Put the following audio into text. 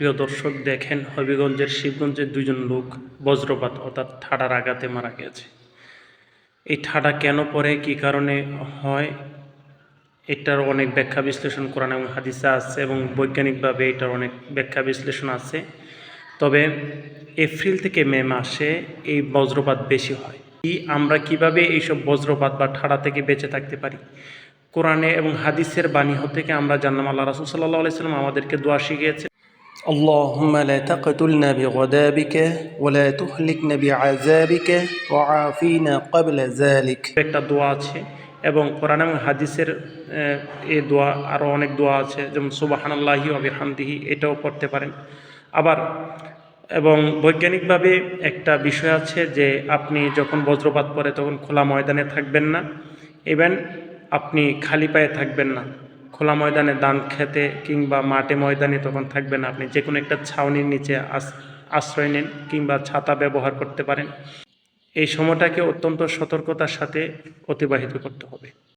প্রিয় দর্শক, দেখেন হবিগঞ্জের শিবগঞ্জের দুইজন লোক বজ্রপাত অর্থাৎ ঠাডার আঘাতে মারা গেছে। এই ঠাডা কেন পড়ে, কি কারণে হয়, এটার অনেক ব্যাখ্যা বিশ্লেষণ কোরআন এবং হাদিসে আছে এবং বৈজ্ঞানিকভাবে এটার অনেক ব্যাখ্যা বিশ্লেষণ আছে। তবে এপ্রিল থেকে মে মাসে এই বজ্রপাত বেশি হয়। আমরা কিভাবে এইসব বজ্রপাত বা ঠাডা থেকে বেঁচে থাকতে পারি? কোরআনে এবং হাদিসের বাণী থেকে আমরা জানলাম। আল্লাহ রাসূল সাল্লাল্লাহু আলাইহি ওয়াসাল্লাম আমাদেরকে দোয়া শিখিয়েছেন, اللهم لا تقتلنا بغضبك ولا تهلكنا بعذابك وعافينا قبل ذلك। একটা দোয়া আছে এবং কোরআন এবং হাদিসের এই দোয়া আরও অনেক দোয়া আছে, যেমন সুবহানাল্লাহি ওয়া বিহামদিহি, এটাও পড়তে পারেন। আবার এবং বৈজ্ঞানিকভাবে একটা বিষয় আছে যে আপনি যখন বজ্রপাত পড়ে তখন খোলা ময়দানে থাকবেন না, ইভেন আপনি খালি পায়ে থাকবেন না। খোলা ময়দানে ধান খেতে কিংবা মাঠে ময়দানে তখন থাকবেন না, আপনি যে কোনো একটা ছাউনির নিচে আশ্রয় নিন কিংবা ছাতা ব্যবহার করতে পারেন। এই সময়টাকে অত্যন্ত সতর্কতার সাথে অতিবাহিত করতে হবে।